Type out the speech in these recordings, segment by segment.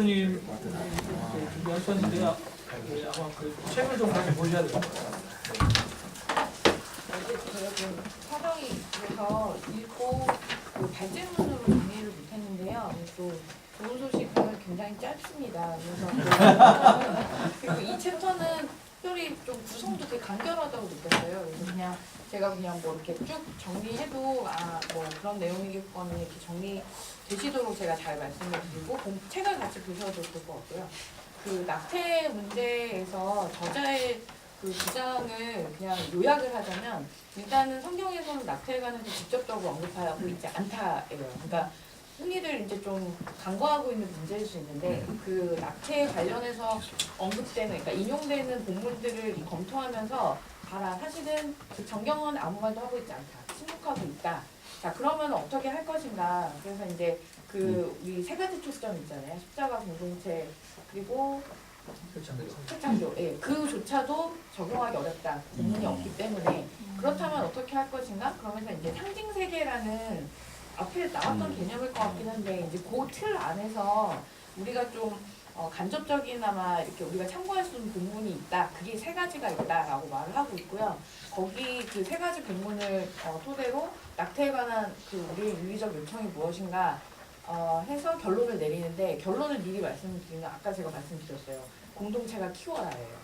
교수님 준비하셨는데 아마 그 책을 좀 같이 보셔야 될 것 같아요. 제가 좀 사정이 있어서 읽고 그 발제문으로 정리를 못했는데요. 또 좋은 소식은 굉장히 짧습니다. 그리고 이 챕터는 특별히 좀 구성도 되게 간결하다고 느꼈어요. 그래서 그냥 제가 그냥 뭐 이렇게 쭉 정리해도 뭐 그런 내용이겠거니 이렇게 정리되시도록 제가 잘 말씀을 드리고 책을 같이 보셔도 될 것 같고요. 그 낙태 문제에서 저자의 그 주장을 그냥 요약을 하자면 일단은 성경에서는 낙태에 관해서 직접적으로 언급하고 있지 않다예요. 그러니까 흔히들 이제 좀 간과하고 있는 문제일 수 있는데 그 낙태에 관련해서 언급되는 그러니까 인용되는 본문들을 검토하면서 봐라 사실은 그 정경은 아무 말도 하고 있지 않다. 침묵하고 있다. 자 그러면 어떻게 할 것인가. 그래서 이제 그 우리 세 가지 초점 있잖아요. 십자가 공동체 그리고 최창조, 예, 그조차도 적용하기 어렵다. 본문이 없기 때문에 그렇다면 어떻게 할 것인가? 그러면서 이제 상징 세계라는 앞에 나왔던 개념일 것 같긴 한데 이제 그 틀 안에서 우리가 좀 간접적이나마 이렇게 우리가 참고할 수 있는 본문이 있다. 그게 세 가지가 있다라고 말을 하고 있고요. 거기 그 세 가지 본문을 토대로 낙태에 관한 그 우리의 윤리적 요청이 무엇인가 해서 결론을 내리는데 결론을 미리 말씀드리면 아까 제가 말씀드렸어요. 공동체가 키워라예요.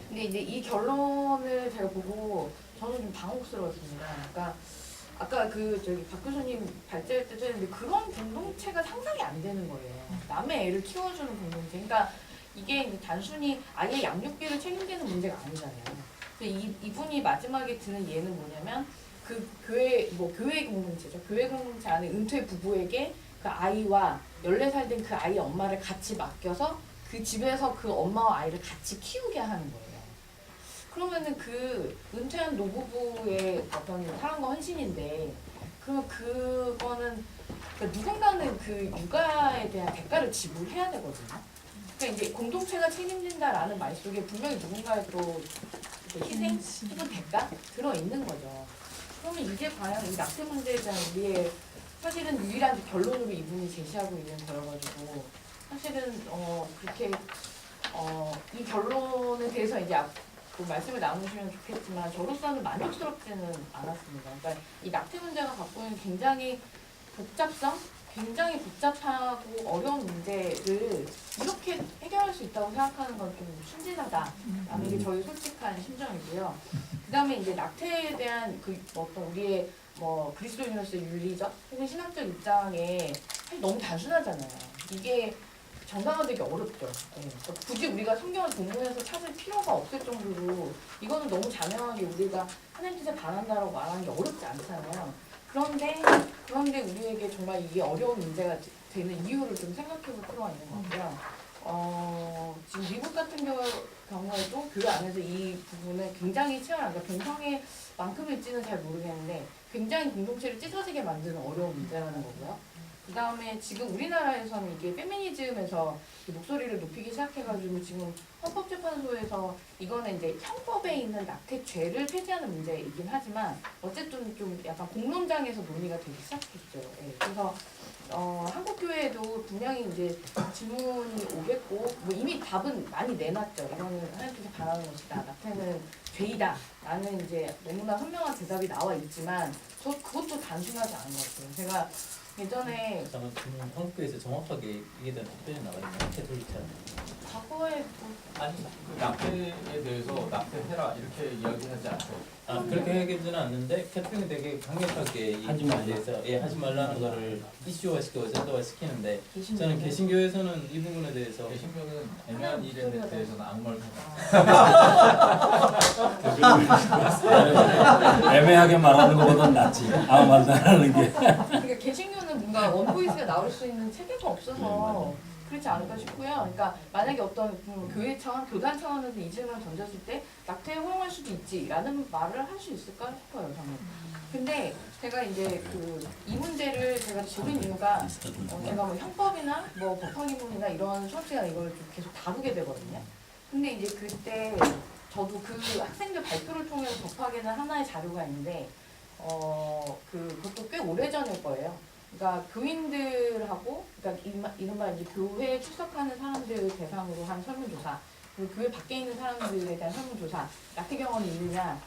근데 이제 이 결론을 제가 보고 저는 좀 당혹스러웠습니다. 그러니까 아까 박 교수님 발제할 때도 했는데 그런 공동체가 상상이 안 되는 거예요. 남의 애를 키워주는 공동체. 그러니까 이게 이제 단순히 아예 양육비를 책임지는 문제가 아니잖아요. 이분이 마지막에 드는 예는 뭐냐면 그 교회 공동체죠. 교회 공동체 안에 은퇴 부부에게 그 아이와 14살 된 그 아이의 엄마를 같이 맡겨서 그 집에서 그 엄마와 아이를 같이 키우게 하는 거예요. 그러면은 그 은퇴한 노부부의 어떤 사랑과 헌신인데 그러면 그거는 그러니까 누군가는 그 육아에 대한 대가를 지불해야 되거든요. 그러니까 이제 공동체가 책임진다라는 말 속에 분명히 누군가의 또 희생 혹은 대가 들어있는 거죠. 그러면 이게 과연 이 낙태 문제에 대한 우리의 사실은 유일한 결론으로 이분이 제시하고 있는 거여가지고 사실은 그렇게 이 결론에 대해서 이제 그 말씀을 나누시면 좋겠지만 저로서는 만족스럽지는 않았습니다. 그러니까 이 낙태 문제가 갖고 있는 굉장히 복잡하고 어려운 문제를 이렇게 해결할 수 있다고 생각하는 건 좀 순진하다라는 게 저희 솔직한 심정이고요. 그 다음에 이제 낙태에 대한 그 어떤 우리의 그리스도인으로서의 윤리적 혹은 신학적 입장에 사실 너무 단순하잖아요. 이게 정당화되기 어렵죠. 네. 그러니까 굳이 우리가 성경을 본문에서 찾을 필요가 없을 정도로 이거는 너무 자명하게 우리가 하나님 뜻에 반한다라고 말하는 게 어렵지 않잖아요. 그런데 우리에게 정말 이게 어려운 문제가 되는 이유를 좀 생각해볼 필요가 있는 것 같고요. 지금 미국 같은 경우에도 교회 안에서 이 부분을 굉장히 치열한, 그러니까 동성애만큼일지는 잘 모르겠는데 굉장히 공동체를 찢어지게 만드는 어려운 문제라는 거고요. 그 다음에 지금 우리나라에서는 이게 페미니즘에서 목소리를 높이기 시작해가지고 지금 헌법재판소에서 이거는 이제 형법에 있는 낙태죄를 폐지하는 문제이긴 하지만 어쨌든 좀 약간 공론장에서 논의가 되기 시작했죠. 네. 그래서 한국교회에도 분명히 이제 질문이 오겠고 뭐 이미 답은 많이 내놨죠. 이거는 하나님께서 바라는 것이다. 낙태는 죄이다. 라는 이제 너무나 선명한 대답이 나와 있지만 그것도 단순하지 않은 것 같아요. 제가 예전에 한국교회에서 정확하게 이게 대한 답변이 나와 있나요? 캐톨릭처 과거에 아니 그 낙태에 대해서 낙태해라 이렇게 이야기하지 않죠. 그렇게 얘기하지는 않는데 캐톨릭은 되게 강력하게 이 부분에 대해서 하지 말라는 거를 이슈화시키고 전도화시키는데 저는 개신교에서는 이 부분에 대해서 개신교는 애매한 일에 대해서는 아무 말도 하지 않아요. 애매하게 말하는 것보다는 낫지. 아무 말도 안 하는 게. 그러니까 개신교는 뭔가 원보이스가 나올 수 있는 체계가 없어서 그렇지 않을까 싶고요. 그러니까 만약에 어떤 교회 차원, 교단 차원에서 이 질문을 던졌을 때 낙태에 허용할 수도 있지라는 말을 할 수 있을까 싶어요, 저는. 근데 제가 이제 이 문제를 제가 들은 이유가 제가 뭐 형법이나 뭐 법학기본이나 이런 수업 시간에 이걸 좀 계속 다루게 되거든요. 근데 이제 그때 저도 그 학생들 발표를 통해서 접하게 된 하나의 자료가 있는데 그것도 꽤 오래전일 거예요. 그러니까 교인들하고 그러니까 이른바 이제 교회에 출석하는 사람들 대상으로 한 설문조사 그리고 교회 밖에 있는 사람들에 대한 설문조사 낙태 경험이 있느냐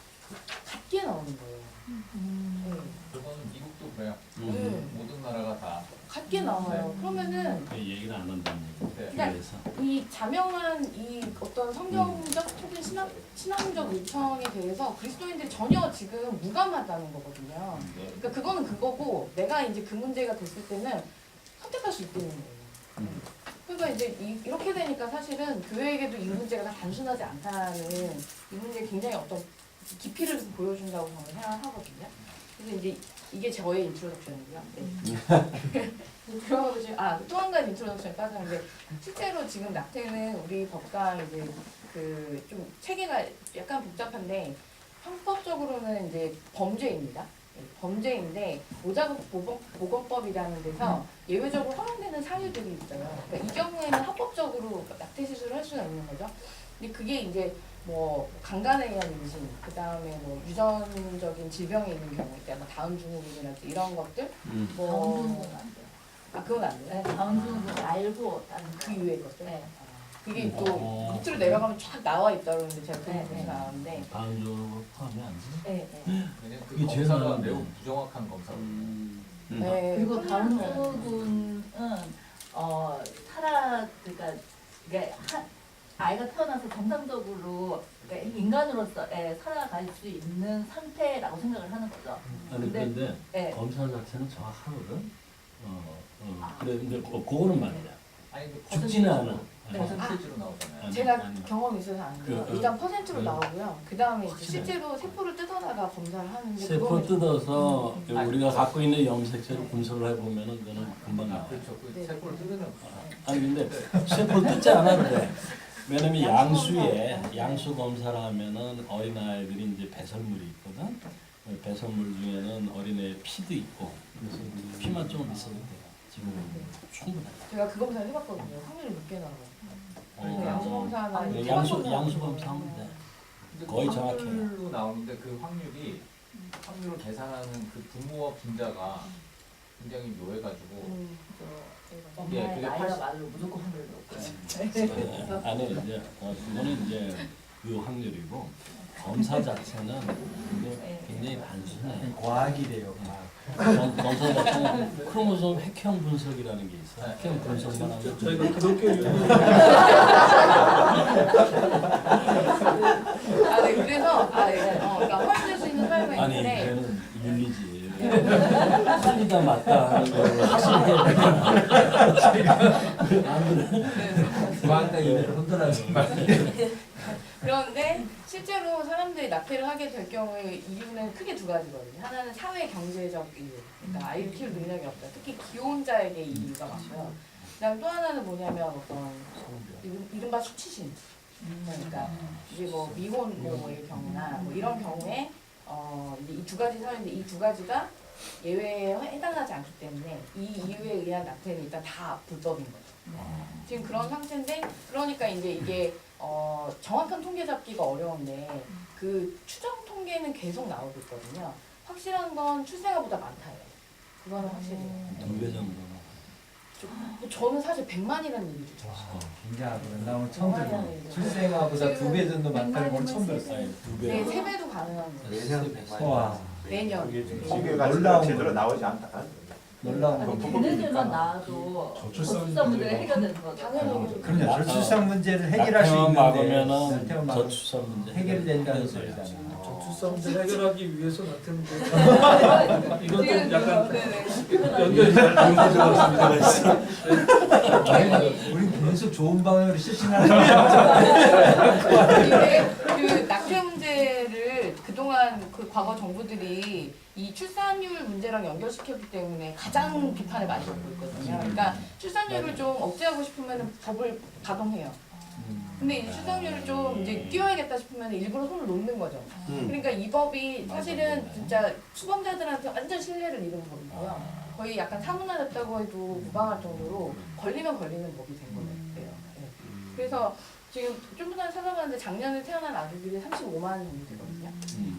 같게 나오는 거예요. 네. 그거는 미국도 그래요. 모든 나라가 다. 같게 나와요. 그러면은 그 얘기를 안 한다는 얘기. 네. 교회에서. 이 자명한 이 어떤 성경적 혹은 신앙적 요청에 대해서 그리스도인들이 전혀 지금 무감하다는 거거든요. 그러니까 그거는 그거고 내가 이제 그 문제가 됐을 때는 선택할 수 있다는 거예요. 그러니까 이제 이렇게 되니까 사실은 교회에게도 이 문제가 다 단순하지 않다는 이 문제에 굉장히 어떤 깊이를 보여준다고 저는 생각하거든요. 그래서 이제 이게 저의 인트로덕션이고요. 네. 그러고 지금 또 한 가지 인트로덕션이 빠졌는데 실제로 지금 낙태는 우리 법과 이제 그 좀 체계가 약간 복잡한데 형법적으로는 이제 범죄입니다. 네, 범죄인데 모자국 보건법이라는 데서 예외적으로 허용되는 사유들이 있어요. 그러니까 이 경우에는 합법적으로 낙태 시술을 할 수가 있는 거죠. 근데 그게 이제 뭐 강간에 의한 임신, 그 다음에 뭐 유전적인 질병이 있는 경우, 그러니까 뭐 다운 증후군이라든지 이런 것들, 뭐 그건 안 돼요. 다운 증후군 알고 그 이외의 것들. 네. 그게 또 밑으로 내려가면 쫙 나와 있다 그러는데 제가 그 네. 부분이 나왔는데. 다운적으로 포함이 안 돼. 네, 네. 왜냐면 그 그게 제일 검사가 많은데. 매우 부정확한 검사로. 네. 그리고 그러면은- 다운 증후군은 그러니까 이게 아이가 태어나서 정상적으로 그러니까 인간으로서 살아갈 수 있는 상태라고 생각을 하는 거죠. 아니 그런데 네. 검사 자체는 정확하거든. 그래 근데 그거는 말이야. 아니 그 죽지는 않아. 퍼센티지로 나오잖아요. 아니, 제가 아니. 경험이 있어서 아는데요. 그, 일단 퍼센트로 나오고요. 그 다음에 확실해. 실제로 세포를 뜯어다가 검사를 하는데 세포 그거는 뜯어서 아니, 우리가 갖고 있는 염색체를 분석을 해보면은 그거는 금방 나와. 그렇죠. 그 네. 세포를 뜯으면 아니 근데 세포를 뜯지 않아도 돼. 왜냐면 양수 검사를 하면은 어린 아이들이 이제 배설물이 있거든. 배설물 중에는 어린애 피도 있고 그래서 피만 좀 있어도 돼요. 지금 충분해. 제가 그 검사를 해봤거든요. 확률이 높게 나와요. 어. 양수 검사나 아니, 이렇게 양수 해봤거든요. 검사하면 돼. 근데 거의 그 정확해요. 확률로 나오는데 그 확률을 계산하는 그 부모와 빈자가 굉장히 묘해가지고 엄마의 예, 그게 나이가 80 말로 무조건 확률이 높고. 아니 이제 그거는 이제 그 확률이고 검사 자체는 굉장히 단순해. 과학이래요. 검사 자체는 크로모솜 획형 분석이라는 게 있어. 획형 분석만 하면 저희가 기독교 유교 네, 그래서 그러니까 허용될 수 있는 사유가 아니 있는데 이거는 윤리지. 틀리다 맞다 하는 걸 확실해야 되잖아. 안 그래? 과학다 이대로 혼돈하지 마. 그런데 실제로 사람들이 낙태를 하게 될 경우에 이유는 크게 두 가지거든요. 하나는 사회 경제적 이유, 그러니까 아이를 키울 능력이 없다. 특히 기혼자에게 이 이유가 많고요. 그다음 또 하나는 뭐냐면 어떤 이른바 수치심. 그러니까 이제 뭐 미혼모의 경우나 뭐 이런 경우에 이제 이 두 가지 사유인데 이 두 가지가 예외에 해당하지 않기 때문에 이 이유에 의한 낙태는 일단 다 불법인 거죠. 지금 그런 상태인데 그러니까 이제 이게 정확한 통계 잡기가 어려운데 그 추정 통계는 계속 나오고 있거든요. 확실한 건 출생아보다 많다요. 그거는 확실해요. 2배 정도. 저는 사실 100만이라는 얘기를 들었어요. 굉장하구나. 나 오늘 처음 들어. 출생아보다 2배 정도 많다는 걸 처음 들었어요. 아니 2배. 네, 3배도 가능한 거예요. 와, 내년. 통계가 놀라운 제대로 거. 나오지 않다. 놀라운 아니 거. 걔네들만 나와도 저출산 문제가 해결되는 거죠. 당연히 그럼요. 저출산 문제를 해결할 수 낙태만 있는데 막으면은 낙태만 막으면 저출산 문제 해결된다는 소리야. 소리잖아. 저출산 문제 해결하기 위해서 낙태는 거. 이건 좀 약간 연결이 우리 계속 좋은 방향으로 실천하는 이게 그 낙태 문제를 그동안 그 과거 정부들이 이 출산율 문제랑 연결시켰기 때문에 가장 비판을 많이 받고 있거든요. 그러니까 출산율을 좀 억제하고 싶으면 법을 가동해요. 근데 이 출산율을 좀 이제 띄워야겠다 싶으면 일부러 손을 놓는 거죠. 그러니까 이 법이 사실은 진짜 수범자들한테 완전 신뢰를 잃은 법이고요. 거의 약간 사문화됐다고 해도 무방할 정도로 걸리면 걸리는 법이 된 거예요. 네. 그래서 지금 좀 전에 찾아봤는데 작년에 태어난 아기들이 35만 정도 되거든요.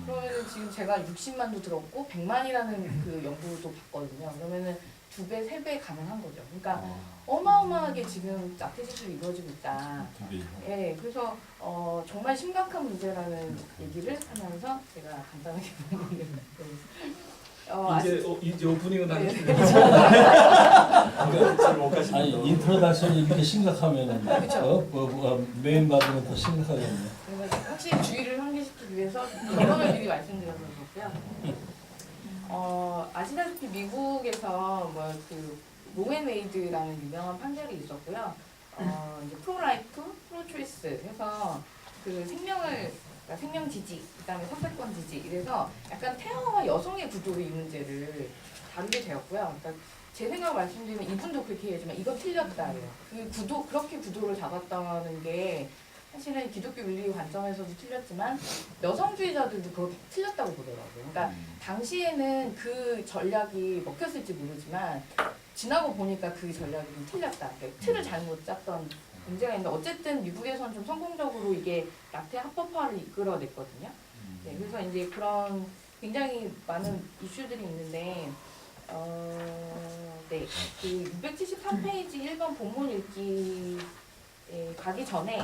그러면은 지금 제가 60만도 들었고 100만이라는 그 연구도 봤거든요. 그러면은 2배, 3배 가능한 거죠. 그러니까 어마어마하게 지금 낙태 시술이 이루어지고 있다. 예, 그래서 정말 심각한 문제라는 얘기를 하면서 제가 간단하게 이제 오프닝은 다 네. 아니 인트로덕션이 이렇게 심각하면은 그쵸. 메인 바디는 더 심각하겠네. 그래서 확실히 주의를 환기시키기 위해서 이론을 미리 말씀드려서 그렇고요. 아시다시피 미국에서 뭐 그 로앤웨이드라는 유명한 판결이 있었고요. 이제 프로라이프, 프로초이스 해서 그 그러니까 생명 지지, 그다음에 선택권 지지 이래서 약간 태아와 여성의 구조 이 문제를 다루게 되었고요. 그러니까 제 생각 말씀드리면 이분도 그렇게 얘기하지만 이건 틀렸다예요. 그 구도 그렇게 구도를 잡았다는 게 사실은 기독교 윤리 관점에서도 틀렸지만 여성주의자들도 그렇게 틀렸다고 보더라고요. 그러니까 당시에는 그 전략이 먹혔을지 모르지만 지나고 보니까 그 전략이 좀 틀렸다. 그러니까 틀을 잘못 짰던 문제가 있는데 어쨌든 미국에서는 좀 성공적으로 이게 낙태 합법화를 이끌어냈거든요. 네, 그래서 이제 그런 굉장히 많은 이슈들이 있는데 네, 그 673페이지 1번 본문 읽기에 가기 전에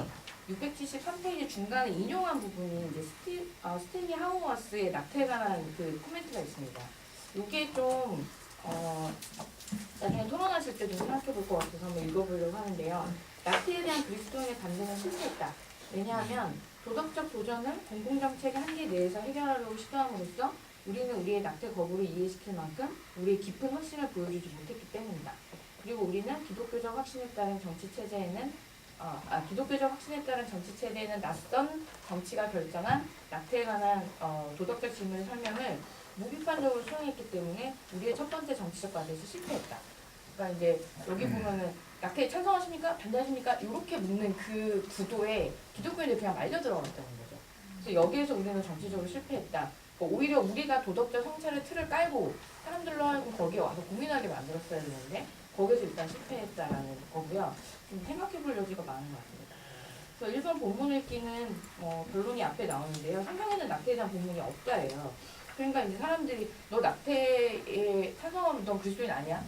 673페이지 중간에 인용한 부분이 이제 스탠리 하우어스의 낙태에 관한 그 코멘트가 있습니다. 이게 좀 나중에 토론하실 때 좀 생각해 볼 것 같아서 한번 읽어보려고 하는데요. 낙태에 대한 그리스도인의 반대는 실패했다. 왜냐하면 도덕적 도전을 공공정책의 한계 내에서 해결하려고 시도함으로써 우리는 우리의 낙태 거부를 이해시킬 만큼 우리의 깊은 확신을 보여주지 못했기 때문이다. 그리고 우리는 기독교적 확신에 따른 정치 체제에는 낯선 정치가 결정한 낙태에 관한 도덕적 질문의 설명을 무비판적으로 수행했기 때문에 우리의 첫 번째 정치적 과제에서 실패했다. 그러니까 이제 여기 보면은 낙태에 찬성하십니까? 반대하십니까? 이렇게 묻는 그 구도에 기독교인들이 그냥 말려 들어갔다는 거죠. 그래서 여기에서 우리는 정치적으로 실패했다. 오히려 우리가 도덕적 성찰의 틀을 깔고 사람들로 하여금 거기에 와서 고민하게 만들었어야 되는데 거기서 일단 실패했다라는 거고요. 좀 생각해볼 여지가 많은 것 같습니다. 그래서 1번 본문 읽기는 결론이 앞에 나오는데요. 성경에는 낙태에 대한 본문이 없다예요. 그러니까 이제 사람들이 너 낙태에 찬성하면 너 그리스도인 아니야?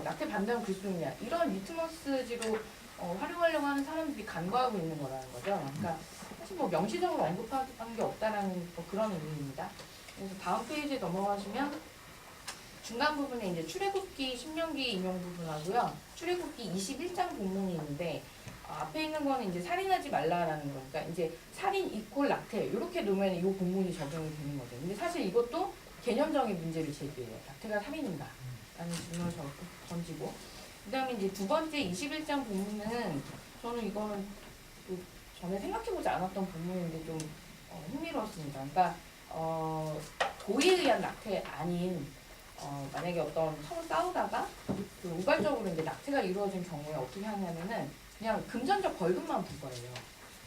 낙태 반대하면 그리스도인이야? 이런 리트머스지로 활용하려고 하는 사람들이 간과하고 있는 거라는 거죠. 그러니까 사실 명시적으로 언급한 게 없다라는 그런 의미입니다. 그래서 다음 페이지에 넘어가시면 중간 부분에 이제 출애굽기, 신명기 인용 부분하고요. 출애굽기 21장 본문이 있는데 앞에 있는 거는 이제 살인하지 말라라는 거. 그러니까 이제 살인 이퀄 낙태 이렇게 놓으면 이 본문이 적용이 되는 거죠. 근데 사실 이것도 개념적인 문제를 제기해요. 낙태가 살인인가? 라는 질문을 던지고. 그다음에 이제 두 번째 21장 본문은 저는 이거는 또 전에 생각해보지 않았던 본문인데 좀 흥미로웠습니다. 그러니까 도의에 의한 낙태 아닌 만약에 어떤 서로 싸우다가 그 우발적으로 이제 낙태가 이루어진 경우에 어떻게 하냐면은 그냥 금전적 벌금만 줄 거예요.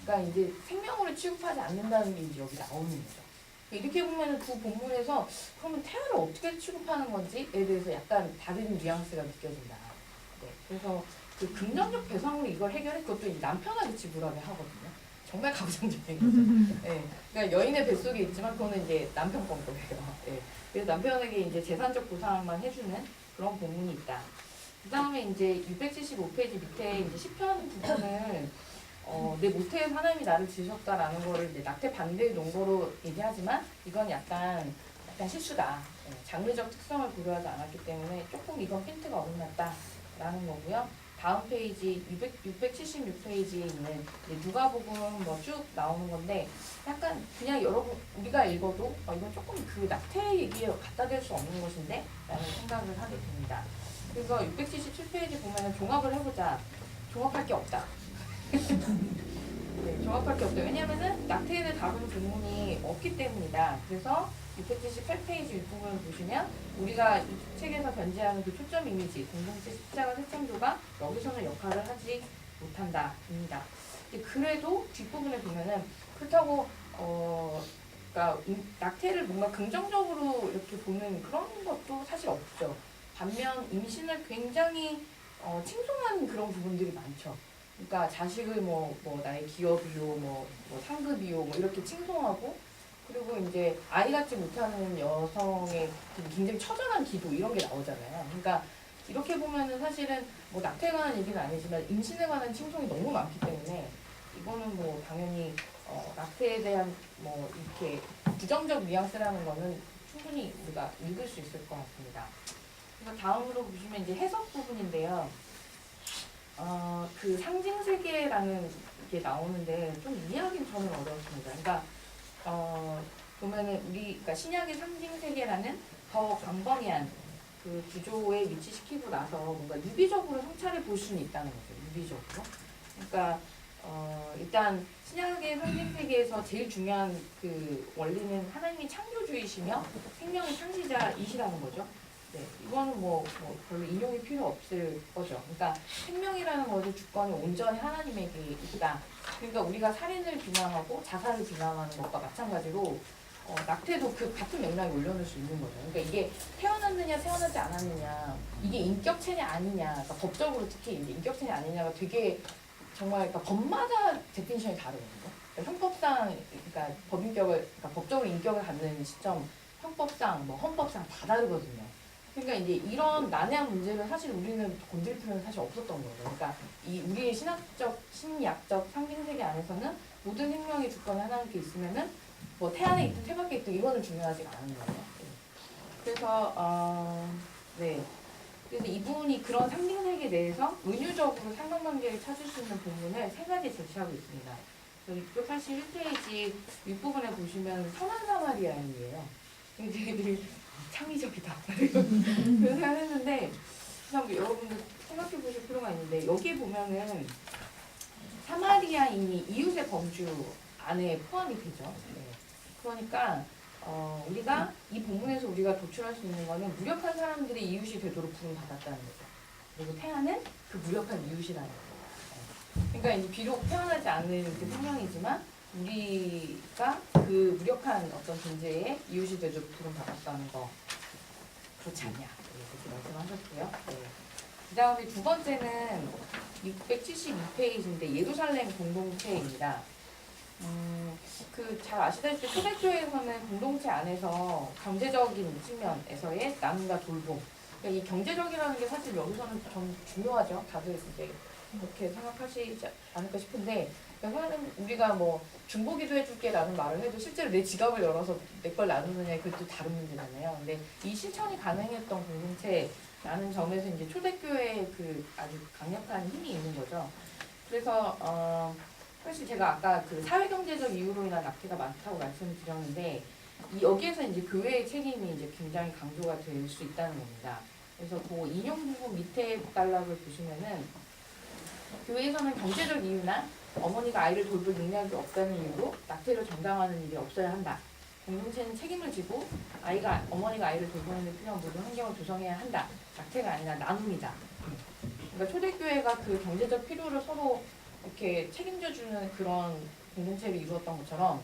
그러니까 이제 생명으로 취급하지 않는다는 게 이제 여기 나오는 거죠. 이렇게 보면은 두 본문에서 그러면 태아를 어떻게 취급하는 건지에 대해서 약간 다른 뉘앙스가 느껴진다. 네, 그래서 그 금전적 배상으로 이걸 해결해 그것도 이제 남편에게 지불하게 하거든요. 정말 가부장적인 거죠. 네, 그러니까 여인의 뱃속에 있지만 그거는 이제 남편 건 거예요. 네, 그래서 남편에게 이제 재산적 보상만 해주는 그런 본문이 있다. 그 다음에 이제 675페이지 밑에 이제 시편 부분을 내 모태에서 하나님이 나를 지으셨다라는 거를 이제 낙태 반대 논거로 얘기하지만 이건 약간 실수다. 장르적 특성을 고려하지 않았기 때문에 조금 이건 핀트가 어긋났다라는 거고요. 다음 페이지 676페이지에 있는 누가복음 쭉 나오는 건데 약간 그냥 여러분 우리가 읽어도 이건 조금 그 낙태 얘기에 갖다 댈 수 없는 것인데 라는 생각을 하게 됩니다. 그래서 677페이지 보면은 종합을 해보자. 종합할 게 없다. 네, 종합할 게 없다. 왜냐면은 낙태를 다루는 본문이 없기 때문이다. 그래서 678페이지 윗부분을 보시면 우리가 이 책에서 변제하는 그 초점 이미지 공동체 십자가 새창조가 여기서는 역할을 하지 못한다입니다. 그래도 뒷부분에 보면은 그렇다고 그러니까 낙태를 뭔가 긍정적으로 이렇게 보는 그런 것도 사실 없죠. 반면 임신을 굉장히 칭송하는 그런 부분들이 많죠. 그러니까 자식을 나의 기업이요, 뭐 상급이요, 이렇게 칭송하고 그리고 이제 아이 갖지 못하는 여성의 굉장히 처절한 기도 이런 게 나오잖아요. 그러니까 이렇게 보면은 사실은 뭐 낙태에 관한 얘기는 아니지만 임신에 관한 칭송이 너무 많기 때문에 이거는 뭐 당연히 낙태에 대한 뭐 이렇게 부정적 뉘앙스라는 거는 충분히 우리가 읽을 수 있을 것 같습니다. 그래서 다음으로 보시면 이제 해석 부분인데요. 그 상징 세계라는 게 나오는데 좀 이해하기는 저는 어려웠습니다. 그러니까 보면은 그러니까 신약의 상징 세계라는 더 광범위한 그 구조에 위치시키고 나서 뭔가 유비적으로 성찰해 볼 수는 있다는 거죠. 유비적으로. 그러니까 일단 신약의 상징 세계에서 제일 중요한 그 원리는 하나님이 창조주이시며 생명의 창시자이시라는 거죠. 네, 이거는 뭐 별로 인용이 필요 없을 거죠. 그러니까 생명이라는 것의 주권이 온전히 하나님에게 있다. 그러니까 우리가 살인을 비난하고 자살을 비난하는 것과 마찬가지로 낙태도 그 같은 맥락에 올려놓을 수 있는 거죠. 그러니까 이게 태어났느냐 태어나지 않았느냐, 이게 인격체냐 아니냐, 그러니까 법적으로 특히 이제 인격체냐 아니냐가 되게 정말 그러니까 법마다 데피니션이 다르거든요. 그러니까 형법상 그러니까 그러니까 법적으로 인격을 갖는 시점, 형법상 뭐 헌법상 다 다르거든요. 그러니까 이제 이런 난해한 문제를 사실 우리는 건드릴 필요는 사실 없었던 거예요. 그러니까 이 우리의 신약적 상징 세계 안에서는 모든 생명의 주권이 하나님께 있으면은 뭐 태안에 있든 태밖에 있든 이거는 중요하지가 않은 거예요. 그래서 네. 그래서 이분이 그런 상징 세계 내에서 은유적으로 상관관계를 찾을 수 있는 부분을 세 가지 제시하고 있습니다. 681페이지 윗부분에 보시면 선한 사마리아인이에요. 되게 창의적이다. 그런 생각을 했는데 한번 여러분들 생각해 보실 필요가 있는데 여기 보면은 사마리아인이 이웃의 범주 안에 포함이 되죠. 네. 그러니까 우리가 이 본문에서 우리가 도출할 수 있는 거는 무력한 사람들이 이웃이 되도록 부름받았다는 거죠. 그리고 태아는 그 무력한 이웃이라는 거죠. 그러니까 이제 비록 태어나지 않는 그 생명이지만 우리가 그 무력한 어떤 존재의 이웃이 되도록 부름받았다는 거 그렇지 않냐 이렇게 말씀하셨고요. 네. 그 다음에 두 번째는 672페이지인데 예루살렘 공동체입니다. 그 잘 아시다시피 초대교회에서는 공동체 안에서 경제적인 측면에서의 나눔과 돌봄. 그러니까 이 경제적이라는 게 사실 여기서는 좀 중요하죠. 다들 이제 그렇게 생각하시지 않을까 싶은데, 그러니까 우리가 뭐 중보기도 해줄게라는 말을 해도 실제로 내 지갑을 열어서 내 걸 나누느냐 그것도 다른 문제잖아요. 근데 이 실천이 가능했던 공동체라는 점에서 이제 초대교회의 그 아주 강력한 힘이 있는 거죠. 그래서 사실 제가 아까 그 사회경제적 이유로 인한 낙태가 많다고 말씀을 드렸는데 여기에서 이제 교회의 책임이 이제 굉장히 강조가 될 수 있다는 겁니다. 그래서 그 인용 부분 밑에 단락을 보시면은 교회에서는 경제적 이유나 어머니가 아이를 돌볼 능력이 없다는 이유로 낙태를 정당화하는 일이 없어야 한다. 공동체는 책임을 지고 어머니가 아이를 돌보는 데 필요한 모든 환경을 조성해야 한다. 낙태가 아니라 나눔이다. 그러니까 초대교회가 그 경제적 필요를 서로 이렇게 책임져주는 그런 공동체를 이루었던 것처럼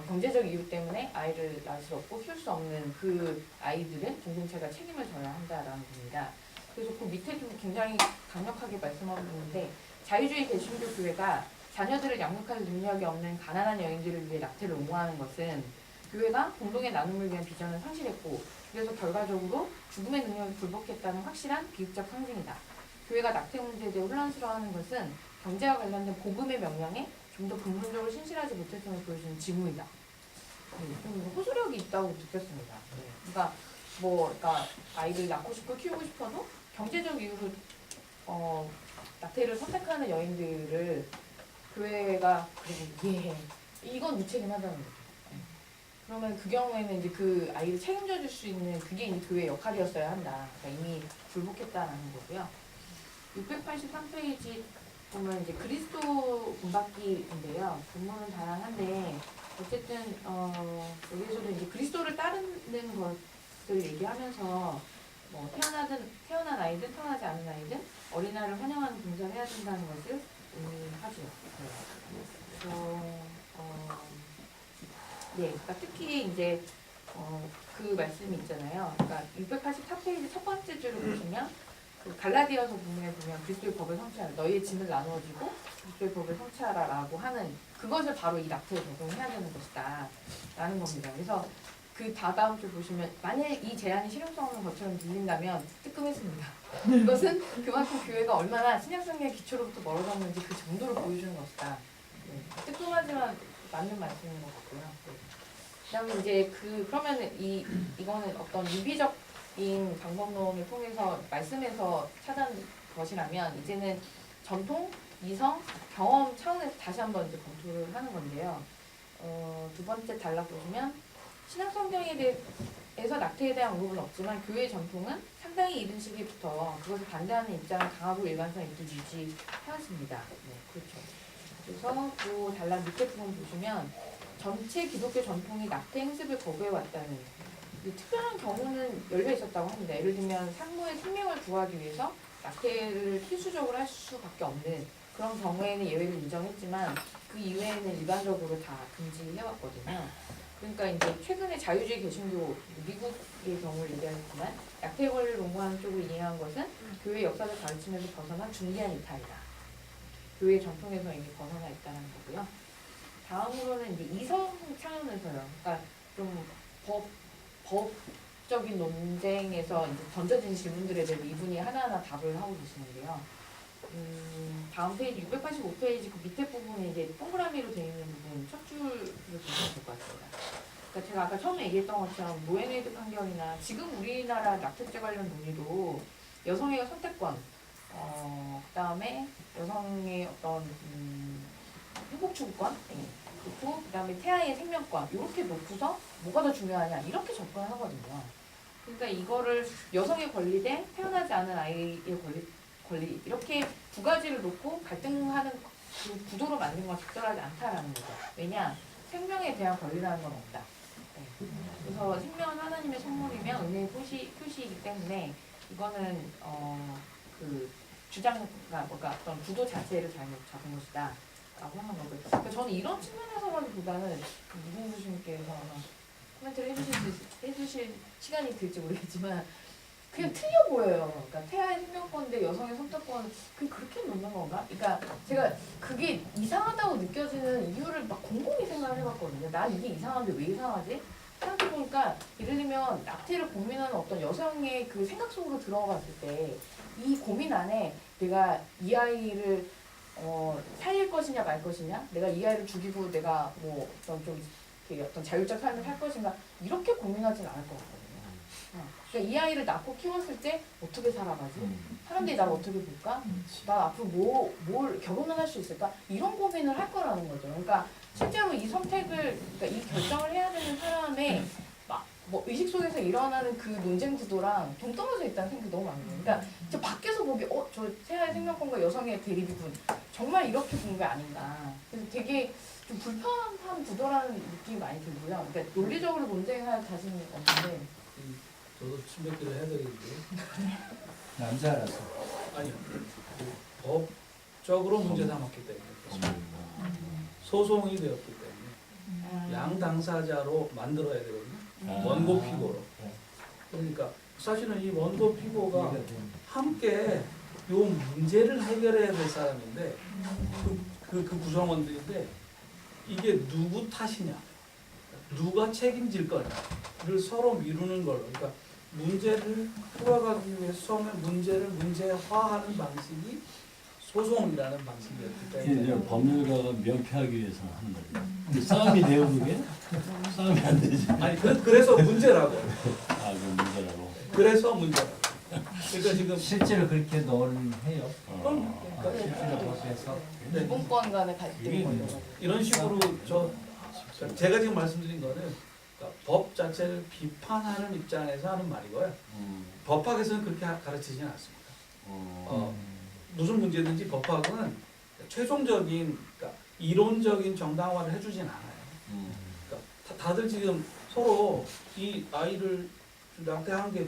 경제적 이유 때문에 아이를 낳을 수 없고 키울 수 없는 그 아이들은 공동체가 책임을 져야 한다라는 겁니다. 그래서 그 밑에 좀 굉장히 강력하게 말씀하고 있는데 자유주의 개신교 교회가 자녀들을 양육할 능력이 없는 가난한 여인들을 위해 낙태를 옹호하는 것은 교회가 공동의 나눔을 위한 비전을 상실했고 그래서 결과적으로 죽음의 능력을 굴복했다는 확실한 비극적 상징이다. 교회가 낙태 문제에 대해 혼란스러워하는 것은 경제와 관련된 복음의 명령에 좀 더 근본적으로 신실하지 못했음을 보여주는 징후이다. 좀 호소력이 있다고 느꼈습니다. 그러니까 그러니까 아이를 낳고 싶고 키우고 싶어도 경제적 이유로 낙태를 선택하는 여인들을 교회가 그리고 이해해. 이건 무책임하다는 거죠. 그러면 그 경우에는 이제 그 아이를 책임져 줄 수 있는 그게 이제 교회의 역할이었어야 한다. 그러니까 이미 굴복했다라는 거고요. 683페이지 보면 이제 그리스도 본받기인데요. 본문은 다양한데 어쨌든 여기서도 이제 그리스도를 따르는 것을 얘기하면서 뭐 태어난 아이든 태어나지 않은 아이든 어린아이를 환영하는 봉사를 해야 된다는 것을 의미하죠. 그래서 그러니까 특히 이제 그 말씀이 있잖아요. 그러니까 684페이지 첫 번째 줄을 보시면 그 갈라디아서 본문에 보면 그리스도의 법을 성취하라. 너희의 짐을 나누어지고 그리스도의 법을 성취하라라고 하는 그것을 바로 이 낙태에 적용해야 되는 것이다 라는 겁니다. 그래서 그 다다음 주 보시면 만약 이 제안이 실용성 없는 것처럼 들린다면 뜨끔했습니다. 이것은 그만큼 교회가 얼마나 신약성의 기초로부터 멀어졌는지 그 정도를 보여주는 것이다. 네. 뜨끔하지만 맞는 말씀인 것 같고요. 네. 그다음에 이제 그러면 이거는 어떤 유기적인 방법론을 통해서 말씀에서 찾은 것이라면 이제는 전통, 이성, 경험 차원에서 다시 한번 이제 검토를 하는 건데요. 두 번째 단락 보시면 신약 성경에 대해서 낙태에 대한 언급은 없지만 교회 전통은 상당히 이른 시기부터 그것을 반대하는 입장을 강하고 일관성 있게 유지해왔습니다. 네, 그렇죠. 그래서 그 단락 밑에 부분 보시면 전체 기독교 전통이 낙태 행습을 거부해왔다는 특별한 경우는 열려 있었다고 합니다. 예를 들면 산모의 생명을 구하기 위해서 낙태를 필수적으로 할 수밖에 없는 그런 경우에는 예외를 인정했지만 그 이외에는 일반적으로 다 금지해왔거든요. 그러니까 이제 최근에 자유주의 개신교 미국의 경우를 얘기하지만 낙태 권리를 옹호하는 쪽을 이해한 것은 교회 역사적 가르침에서 벗어난 중대한 이탈이다. 교회 전통에서 이미 벗어나 있다는 거고요. 다음으로는 이제 이성 차원에서요. 그러니까 좀 법적인 논쟁에서 이제 던져진 질문들에 대해서 이분이 하나하나 답을 하고 계시는데요. 다음 페이지 685페이지 그 밑에 부분에 이제 동그라미로 되어 있는 부분 첫 줄을 보시면 될 것 같습니다. 그러니까 제가 아까 처음에 얘기했던 것처럼 로에네이드 판결이나 지금 우리나라 낙태죄 관련 논의도 여성의 선택권, 그다음에 여성의 어떤 회복 추구권, 그리고 그다음에 태아의 생명권 이렇게 놓고서 뭐가 더 중요하냐 이렇게 접근을 하거든요. 그러니까 이거를 여성의 권리 대 태어나지 않은 아이의 권리 이렇게 두 가지를 놓고 갈등하는 그 구도로 만든 건 적절하지 않다라는 거죠. 왜냐? 생명에 대한 권리라는 건 없다. 네. 그래서 생명은 하나님의 선물이며 은혜의 표시이기 때문에 이거는 그 주장과 뭔가 어떤 구도 자체를 잘못 잡은 것이다 라고 하는 거고요. 그러니까 저는 이런 측면에서라기보다는 무슨 교수님께서 코멘트를 해주실 시간이 될지 모르겠지만 그냥 틀려 보여요. 그러니까 태아의 생명권 대 여성의 선택권 그게 그렇게 놓는 건가? 그러니까 제가 그게 이상하다고 느껴지는 이유를 막 곰곰이 생각을 해봤거든요. 난 이게 이상한데 왜 이상하지? 생각해보니까 예를 들면 낙태를 고민하는 어떤 여성의 그 생각 속으로 들어갔을 때 이 고민 안에 내가 이 아이를 살릴 것이냐 말 것이냐, 내가 이 아이를 죽이고 내가 뭐 어떤 좀 어떤 자율적 삶을 살 것인가 이렇게 고민하진 않을 것 같거든요. 그러니까 이 아이를 낳고 키웠을 때 어떻게 살아가지? 사람들이 나를 어떻게 볼까? 나 앞으로 뭘 결혼을 할 수 있을까? 이런 고민을 할 거라는 거죠. 그러니까 실제로 이 선택을, 그러니까 이 결정을 해야 되는 사람의 뭐 의식 속에서 일어나는 그 논쟁 구도랑 동떨어져 있다는 생각이 너무 많아요. 그러니까 저 밖에서 보기 저 태아의 생명권과 여성의 대립이군. 정말 이렇게 본 게 아닌가. 그래서 되게 좀 불편한 구도라는 느낌이 많이 들고요. 그러니까 논리적으로 논쟁할 자신은 없는데. 저도 침뱉기를 해드리는데 남자라서. 아니요. 법적으로 문제 삼았기 때문에 소송이 되었기 때문에 양 당사자로 만들어야 되거든요. 원고 피고로. 그러니까 사실은 이 원고 피고가 함께 요 문제를 해결해야 될 사람인데 그 구성원들인데 이게 누구 탓이냐, 누가 책임질 거냐를 서로 미루는 걸로. 그러니까 문제를 풀어가기 위해서 처음에 문제를 문제화하는 방식이 소송이라는 방식이었기 때문에 이제 법률가가 명쾌하기 위해서 하는 거죠. 싸움이 돼요 그게? 싸움이 안 되지. 아니 그래서 문제라고. 그 문제라고. 그래서 문제라고. 그러니까 지금 실제로 그렇게 논해요. 실제로 법에서. 이분권 간의 갈등이 이런 식으로 제가 지금 말씀드린 거는 그러니까 법 자체를 비판하는 입장에서 하는 말이고요. 법학에서는 그렇게 가르치지는 않습니다. 무슨 문제든지 법학은 최종적인, 그러니까 이론적인 정당화를 해주진 않아요. 그러니까 다들 지금 서로 이 아이를 낙태한 게